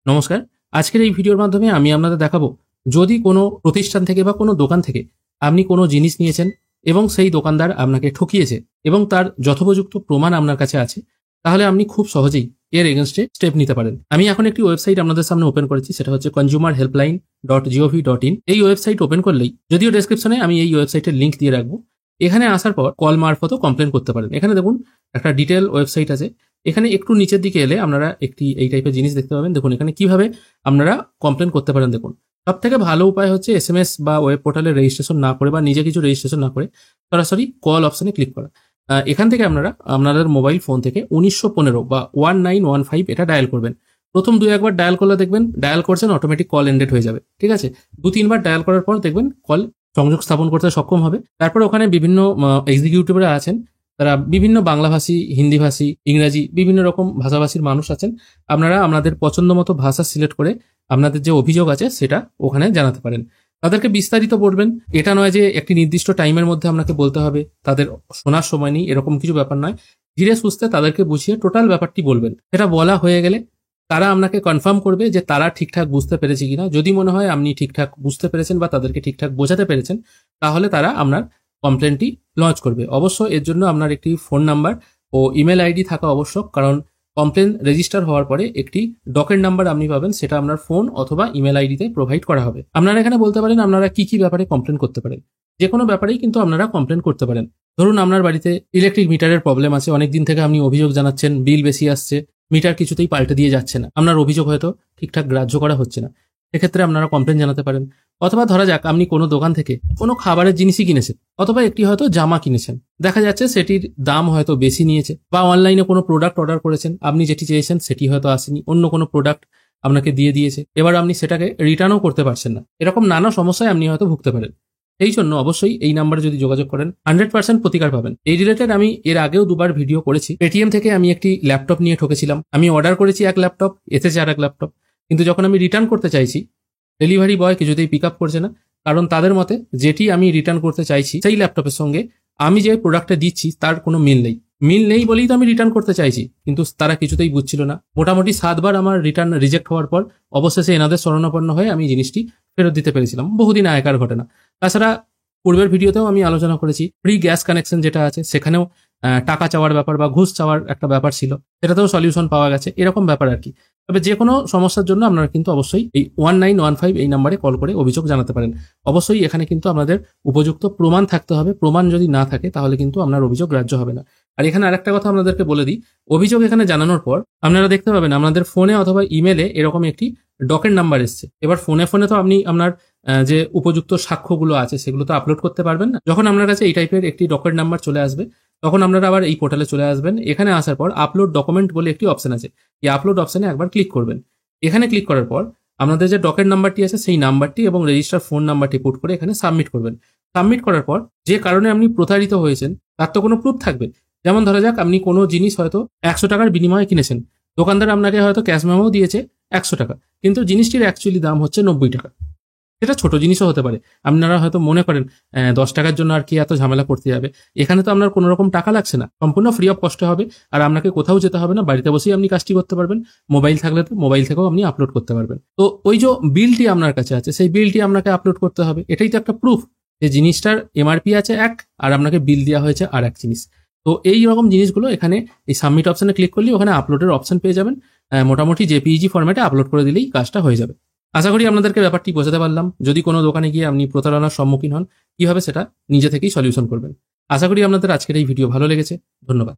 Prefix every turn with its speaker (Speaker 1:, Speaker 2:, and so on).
Speaker 1: নমস্কার। আজকের এই ভিডিওর মাধ্যমে আমি আপনাদের দেখাবো, যদি কোনো প্রতিষ্ঠান থেকে বা কোনো দোকান থেকে আপনি কোনো জিনিস নিয়েছেন এবং সেই দোকানদার আপনাকে ঠকিয়েছে এবং তার যথোপযুক্ত প্রমাণ আপনার কাছে আছে, তাহলে আপনি খুব সহজেই এর এগেইনস্টে স্টেপ নিতে পারেন। আমি এখন একটি ওয়েবসাইট আপনাদের সামনে ওপেন করেছি, সেটা হচ্ছে consumerhelpline.gov.in। এই ওয়েবসাইট ওপেন করলেই, যদিও ডেসক্রিপশনে আমি এই ওয়েবসাইটের লিঙ্ক দিয়ে রাখবো, এখানে আসার পর কল মারফতও কমপ্লেন করতে পারেন। এখানে দেখুন একটা ডিটেল ওয়েবসাইট আছে। এখানে একটু নিচের দিকে এলে আপনারা একটি এই টাইপের জিনিস দেখতে পাবেন। দেখুন এখানে কিভাবে আপনারা কমপ্লেন করতে পারেন। দেখুন, সব থেকে ভালো উপায় হচ্ছে SMS বা ওয়েব পোর্টালে রেজিস্ট্রেশন না করে বা নিজে কিছু রেজিস্ট্রেশন না করে সরাসরি কল অপশনে ক্লিক করা। এখান থেকে আপনারা আপনাদের মোবাইল ফোন থেকে 1915 বা 1915 এটা ডায়াল করবেন। প্রথম 2-1 বার ডায়াল করলে দেখবেন ডায়াল করছেন, অটোমেটিক কল এন্ডেড হয়ে যাবে। ঠিক আছে, 2-3 বার ডায়াল করার পর দেখবেন কল সংযোগ স্থাপন করতে সক্ষম হবে। তারপর ওখানে বিভিন্ন এক্সিকিউটিভরা আছেন, তারা বিভিন্ন বাংলাভাষী, হিন্দিভাষী, ইংরাজি বিভিন্ন রকম ভাষাভাষীর মানুষ আছেন। আপনারা আপনাদের পছন্দ মতো ভাষা সিলেক্ট করে আপনাদের যে অভিযোগ আছে সেটা ওখানে জানাতে পারেন। তাদেরকে বিস্তারিত বলবেন, এটা নয় যে একটি নির্দিষ্ট টাইমের মধ্যে আপনাকে বলতে হবে, তাদের শোনার সময় নেই, এরকম কিছু ব্যাপার নয়। ধীরে সুস্থে তাদেরকে বুঝিয়ে টোটাল ব্যাপারটি বলবেন। সেটা বলা হয়ে গেলে তারা আপনাকে কনফার্ম করবে যে তারা ঠিকঠাক বুঝতে পেরেছে কিনা। যদি মনে হয় আপনি ঠিকঠাক বুঝতে পেরেছেন বা তাদেরকে ঠিকঠাক বোঝাতে পেরেছেন, তাহলে তারা আপনার কমপ্লেনটি লঞ্চ করবে। অবশ্য এর জন্য আপনার একটি ফোন নাম্বার ও ইমেল আইডি থাকা আবশ্যক, কারণ কমপ্লেন রেজিস্টার হওয়ার পরে একটি ডকেট নাম্বার আপনি পাবেন, সেটা আপনার ফোন অথবা ইমেল আইডিতে প্রোভাইড করা হবে। আপনারা এখানে বলতে পারেন আপনারা কি কি ব্যাপারে কমপ্লেন করতে পারেন। যে কোনো ব্যাপারেই কিন্তু আপনারা কমপ্লেন করতে পারেন। ধরুন আপনার বাড়িতে ইলেকট্রিক মিটারের প্রবলেম আছে, অনেকদিন থেকে আপনি অভিযোগ জানাচ্ছেন বিল বেশি আসছে, মিটার কিছুতেই পাল্টে দিয়ে যাচ্ছে না, আপনার অভিযোগ হয়তো ঠিকঠাক গ্রাহ্য করা হচ্ছে না, সেক্ষেত্রে আপনারা কমপ্লেন জানাতে পারেন। অথবা ধরা যাক আপনি কোনো দোকান থেকে কোনো খাবারের জিনিসই কিনেছেন, অথবা একটি হয়তো জামা কিনেছেন, দেখা যাচ্ছে সেটির দাম হয়তো বেশি নিয়েছে, বা অনলাইনে কোনো প্রোডাক্ট অর্ডার করেছেন, আপনি যেটি চেয়েছেন সেটি হয়তো আসেনি, অন্য কোনো প্রোডাক্ট আপনাকে দিয়ে দিয়েছে, এবার আপনি সেটাকে রিটার্নও করতে পারছেন না। এরকম নানা সমস্যায় আপনি হয়তো ভুগতে পারেন। এই জন্য অবশ্যই এই নাম্বারে যদি যোগাযোগ করেন 100% প্রতিকার পাবেন। এই রিলেটেড আমি এর আগেও 2বার ভিডিও করেছি। পেটিএম থেকে আমি একটি ল্যাপটপ নিয়ে ঠকেছিলাম। আমি অর্ডার করেছি এক ল্যাপটপ, এসেছে আর এক ল্যাপটপ, কিন্তু যখন আমি রিটার্ন করতে চাইছি ডেলিভারি বয় কিছুতেই পিক আপ করছে না, কারণ তাদের মতে যেটি আমি রিটার্ন করতে চাইছি সেই ল্যাপটপের সঙ্গে আমি যে প্রোডাক্টটা দিচ্ছি তার কোনো মিল নেই বলেই তো আমি রিটার্ন করতে চাইছি, কিন্তু তারা কিছুতেই বুঝছিল না। মোটামুটি 7 বার আমার রিটার্ন রিজেক্ট হওয়ার পর অবশেষে এনাদের শরণাপন্ন হয়ে আমি জিনিসটি ফেরত দিতে পেরেছিলাম। বহুদিন আগেকার ঘটনা। তাছাড়া পূর্বের ভিডিওতেও আমি আলোচনা করেছি, ফ্রি গ্যাস কানেকশন যেটা আছে সেখানেও টাকা চাওয়ার ব্যাপার বা ঘুষ চাওয়ার একটা ব্যাপার ছিল, সেটাতেও সলিউশন পাওয়া গেছে। এরকম ব্যাপার আর কি। তবে যে কোনো সমস্যার জন্য আপনারা কিন্তু অবশ্যই এই 1915 এই নাম্বারে কল করে অভিযোগ জানাতে পারেন। অবশ্যই এখানে কিন্তু আপনাদের উপযুক্ত প্রমাণ থাকতে হবে। প্রমাণ যদি না থাকে তাহলে কিন্তু আপনার অভিযোগ গ্রাহ্য হবে না। আর এখানে আরেকটা কথা আপনাদেরকে বলে দিই, অভিযোগ এখানে জানানোর পর আপনারা দেখতে পাবেন আপনাদের ফোনে অথবা ইমেলে এরকম একটি ডকেট নাম্বার এসছে। এবার ফোনে তো আপনি আপনার যে উপযুক্ত সাক্ষ্যগুলো আছে সেগুলো তো আপলোড করতে পারবেন না। যখন আপনার কাছে এই টাইপের একটি ডকেট নাম্বার চলে আসবে, তখন আপনারা আবার এই পোর্টালে চলে আসবেন। এখানে আসার পর আপলোড ডকুমেন্ট বলে একটি অপশন আছে, এই আপলোড অপশনে একবার ক্লিক করবেন। এখানে ক্লিক করার পর আপনাদের যে ডকেট নাম্বারটি আছে সেই নাম্বারটি এবং রেজিস্টার ফোন নাম্বারটি পুট করে এখানে সাবমিট করবেন। সাবমিট করার পর যে কারণে আপনি প্রতারিত হয়েছেন তার তো কোনো প্রুফ থাকবে। যেমন ধরা যাক আপনি কোনো জিনিস হয়তো 100 টাকার বিনিময়ে কিনেছেন, দোকানদার আপনাকে হয়তো ক্যাশ মেমো দিয়েছে 100 টাকা, কিন্তু জিনিসটির অ্যাকচুয়ালি দাম হচ্ছে 90 টাকা। এটা ছোট জিনিসও হতে পারে। আপনারা হয়তো মনে করেন 10 টাকার জন্য আর কি এত ঝামেলা করতে যাবে। এখানে তো আপনার কোনো রকম টাকা লাগছে না, সম্পূর্ণ ফ্রি অফ কস্টে হবে। আর আপনাকে কোথাও যেতে হবে না, বাড়িতে বসেই আপনি কাজটি করতে পারবেন। মোবাইল থাকলে তো মোবাইল থেকেও আপনি আপলোড করতে পারবেন। তো ওই যে বিলটি আপনার কাছে আছে সেই বিলটি আপনাকে আপলোড করতে হবে। এটাই তো একটা প্রুফ যে জিনিসটার এমআরপি আছে এক, আর আপনাকে বিল দেওয়া হয়েছে আর এক জিনিস। তো এই রকম জিনিসগুলো এখানে এই সাবমিট অপশনে ক্লিক করলে ওখানে আপলোডের অপশন পেয়ে যাবেন। মোটামুটি জেপিইজি ফরম্যাটে আপলোড করে দিলেই কাজটা হয়ে যাবে। আশা করি আপনাদেরকে ব্যাপারটি বোঝাতে পারলাম। যদি কোনো দোকানে গিয়ে আপনি প্রতারণার সম্মুখীন হন, কিভাবে সেটা নিজে থেকেই সলিউশন করবেন। আশা করি আপনাদের আজকের এই ভিডিও ভালো লেগেছে। ধন্যবাদ।